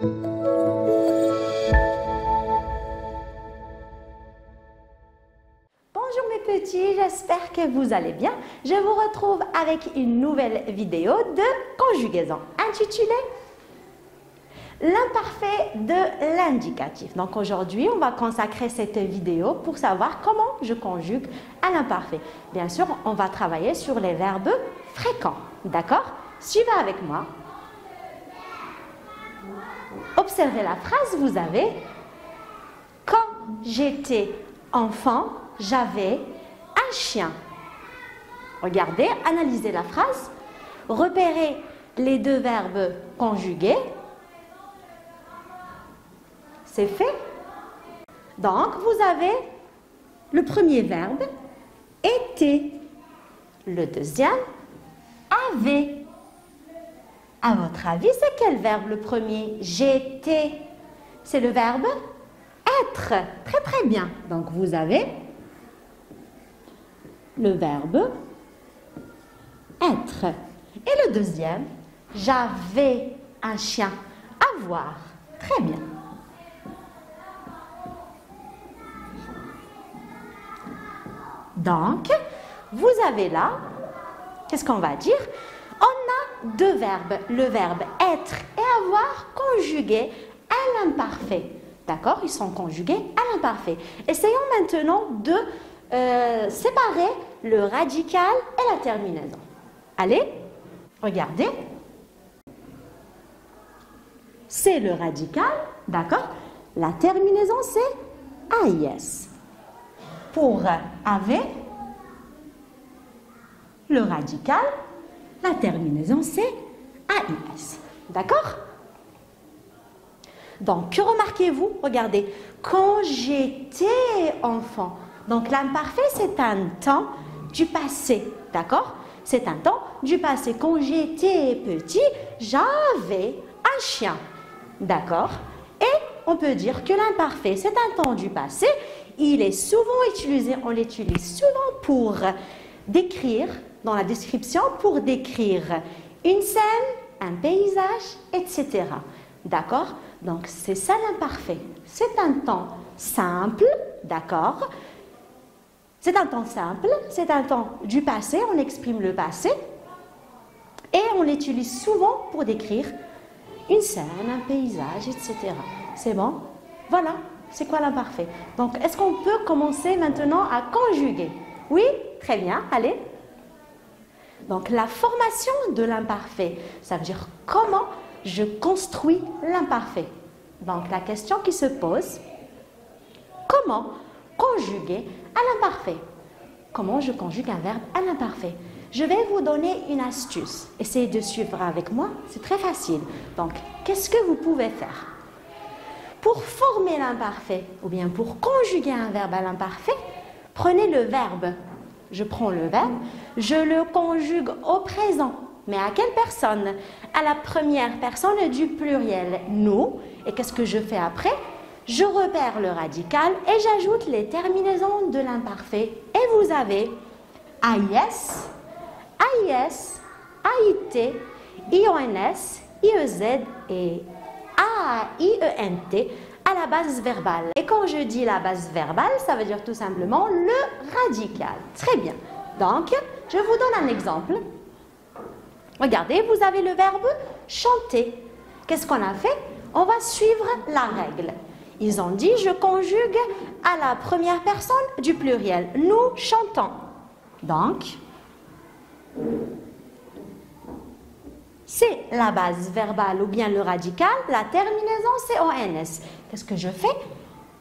Bonjour mes petits, j'espère que vous allez bien. Je vous retrouve avec une nouvelle vidéo de conjugaison intitulée l'imparfait de l'indicatif. Donc aujourd'hui, on va consacrer cette vidéo pour savoir comment je conjugue à l'imparfait. Bien sûr, on va travailler sur les verbes fréquents. D'accord? Suivez avec moi. Observez la phrase, vous avez « Quand j'étais enfant, j'avais un chien ». Regardez, analysez la phrase, repérez les deux verbes conjugués. C'est fait. Donc, vous avez le premier verbe « était », le deuxième « avait ». À votre avis, c'est quel verbe le premier? J'étais. C'est le verbe être. Très très bien. Donc vous avez le verbe être. Et le deuxième, j'avais un chien. Avoir. Très bien. Donc, vous avez là, qu'est-ce qu'on va dire? On a deux verbes, le verbe être et avoir conjugués à l'imparfait. D'accord? Ils sont conjugués à l'imparfait. Essayons maintenant de séparer le radical et la terminaison. Allez, regardez. C'est le radical, d'accord? La terminaison, c'est AIS. Pour avait, le radical, la terminaison, c'est AIS. D'accord? Donc, que remarquez-vous? Regardez, quand j'étais enfant. Donc, l'imparfait, c'est un temps du passé. D'accord? C'est un temps du passé. Quand j'étais petit, j'avais un chien. D'accord? Et on peut dire que l'imparfait, c'est un temps du passé. Il est souvent utilisé, on l'utilise souvent pour décrire, dans la description, pour décrire une scène, un paysage, etc. D'accord? Donc, c'est ça l'imparfait. C'est un temps simple, d'accord? C'est un temps simple, c'est un temps du passé, on exprime le passé, et on l'utilise souvent pour décrire une scène, un paysage, etc. C'est bon? Voilà. C'est quoi l'imparfait? Donc, est-ce qu'on peut commencer maintenant à conjuguer? Oui? Très bien, allez. Donc, la formation de l'imparfait, ça veut dire comment je construis l'imparfait. Donc, la question qui se pose, comment conjuguer à l'imparfait? Comment je conjugue un verbe à l'imparfait? Je vais vous donner une astuce. Essayez de suivre avec moi, c'est très facile. Donc, qu'est-ce que vous pouvez faire? Pour former l'imparfait, ou bien pour conjuguer un verbe à l'imparfait, prenez le verbe. Je prends le verbe, je le conjugue au présent. Mais à quelle personne? À la première personne du pluriel, nous. Et qu'est-ce que je fais après? Je repère le radical et j'ajoute les terminaisons de l'imparfait. Et vous avez AIS, AIS, AIT, IONS, IEZ et AIENT à la base verbale. Et quand je dis la base verbale, ça veut dire tout simplement le radical. Très bien. Donc, je vous donne un exemple. Regardez, vous avez le verbe chanter. Qu'est-ce qu'on a fait? On va suivre la règle. Ils ont dit, je conjugue à la première personne du pluriel. Nous chantons. Donc, c'est la base verbale ou bien le radical, la terminaison c'est ONS. Qu'est-ce que je fais?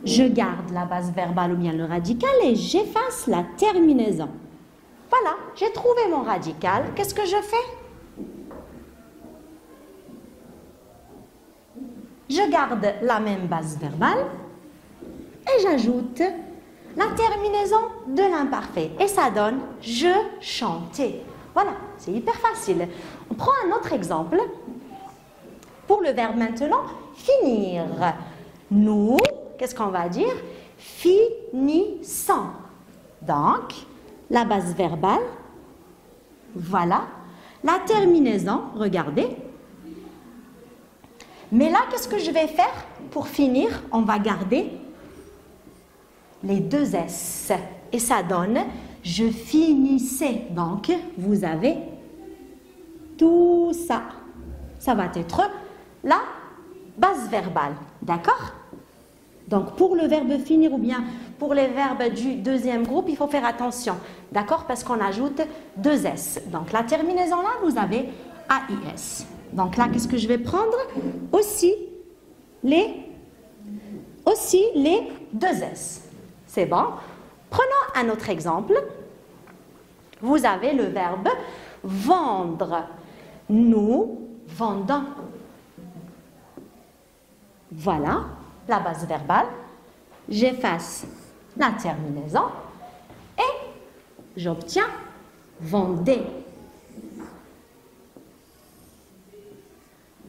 Je garde la base verbale ou bien le radical et j'efface la terminaison. Voilà, j'ai trouvé mon radical. Qu'est-ce que je fais? Je garde la même base verbale et j'ajoute la terminaison de l'imparfait. Et ça donne « je chantais ». Voilà, c'est hyper facile. On prend un autre exemple. Pour le verbe maintenant, finir. Nous, qu'est-ce qu'on va dire? Finissons. Donc, la base verbale, voilà. La terminaison, regardez. Mais là, qu'est-ce que je vais faire? Pour finir, on va garder les deux S. Et ça donne, je finissais. Donc, vous avez tout ça. Ça va être la base verbale. D'accord? Donc, pour le verbe finir ou bien pour les verbes du deuxième groupe, il faut faire attention. D'accord? Parce qu'on ajoute deux S. Donc, la terminaison là, vous avez AIS. Donc là, qu'est-ce que je vais prendre? Aussi les deux S. C'est bon? Prenons un autre exemple. Vous avez le verbe vendre. Nous vendons. Voilà la base verbale. J'efface la terminaison et j'obtiens vendez.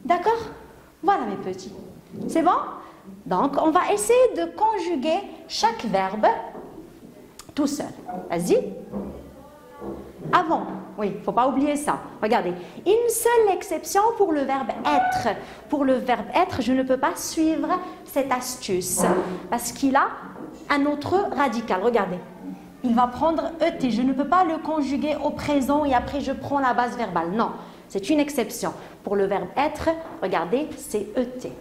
D'accord? Voilà mes petits. C'est bon? Donc, on va essayer de conjuguer chaque verbe tout seul. Vas-y. Avant, oui, il ne faut pas oublier ça. Regardez, une seule exception pour le verbe être. Pour le verbe être, je ne peux pas suivre cette astuce parce qu'il a un autre radical. Regardez, il va prendre ET. Je ne peux pas le conjuguer au présent et après je prends la base verbale. Non, c'est une exception. Pour le verbe être, regardez, c'est ET.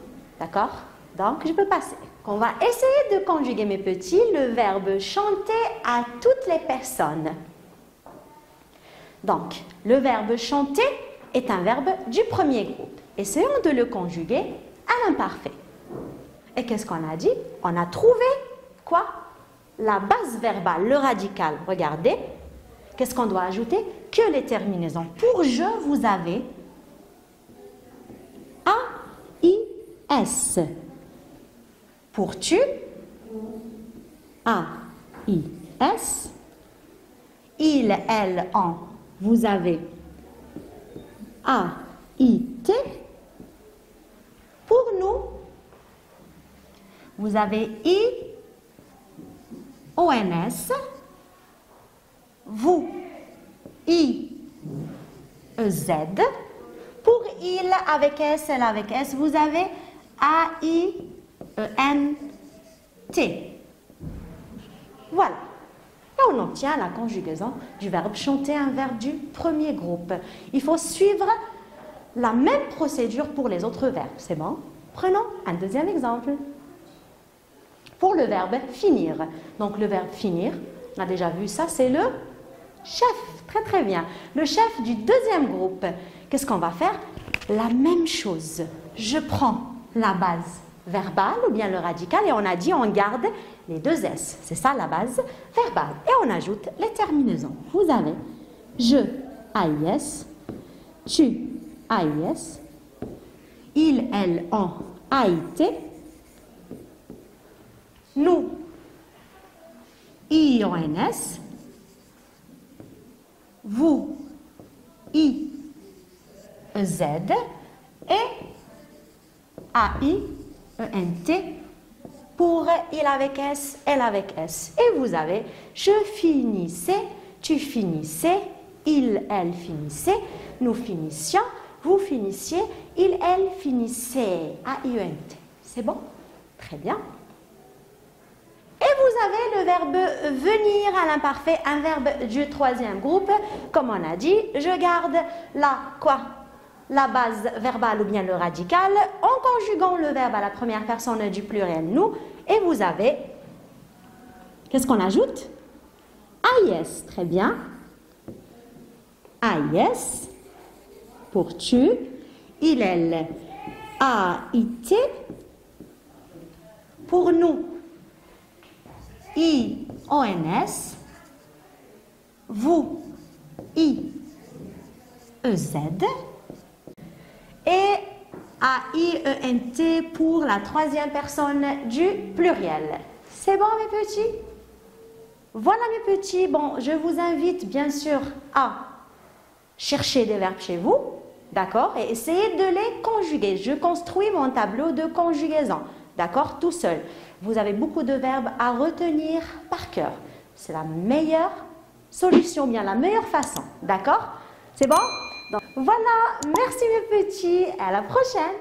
D'accord? Donc, je peux passer. On va essayer de conjuguer, mes petits, le verbe chanter à toutes les personnes. Donc, le verbe chanter est un verbe du premier groupe. Essayons de le conjuguer à l'imparfait. Et qu'est-ce qu'on a dit? On a trouvé quoi? La base verbale, le radical. Regardez, qu'est-ce qu'on doit ajouter? Que les terminaisons. Pour je, vous avez A-I-S. Pour tu, A-I-S. Il, elle, en. Vous avez A-I-T. Pour nous, vous avez I-O-N-S. Vous, I-E-Z. Pour il avec S, elle avec S, vous avez A-I-E-N-T. Voilà. Là, on obtient la conjugaison du verbe chanter, un verbe du premier groupe. Il faut suivre la même procédure pour les autres verbes. C'est bon? Prenons un deuxième exemple. Pour le verbe finir. Donc, le verbe finir, on a déjà vu ça, c'est le chef. Très, très bien. Le chef du deuxième groupe. Qu'est-ce qu'on va faire? La même chose. Je prends la base verbale ou bien le radical et on a dit on garde les deux S. C'est ça la base verbale. Et on ajoute les terminaisons. Vous avez je, AIS, tu, AIS, il, elle, en, AIT, nous, IONS, vous, IEZ et AIENT pour il avec S, elle avec S. Et vous avez je finissais, tu finissais, il, elle finissait, nous finissions, vous finissiez, il, elle finissait. AIENT. C'est bon? Très bien. Et vous avez le verbe venir à l'imparfait, un verbe du troisième groupe. Comme on a dit, je garde la quoi? La base verbale ou bien le radical en conjuguant le verbe à la première personne du pluriel nous. Et vous avez, qu'est-ce qu'on ajoute? AIS, très bien. AIS pour tu, il, elle, AIT pour nous. IONS, vous, IEZ et AIENT pour la troisième personne du pluriel. C'est bon mes petits? Voilà mes petits. Bon, je vous invite bien sûr à chercher des verbes chez vous, d'accord? Et essayer de les conjuguer. Je construis mon tableau de conjugaison, d'accord? Tout seul. Vous avez beaucoup de verbes à retenir par cœur. C'est la meilleure solution, bien la meilleure façon. D'accord? C'est bon? Donc, voilà, merci mes petits, à la prochaine.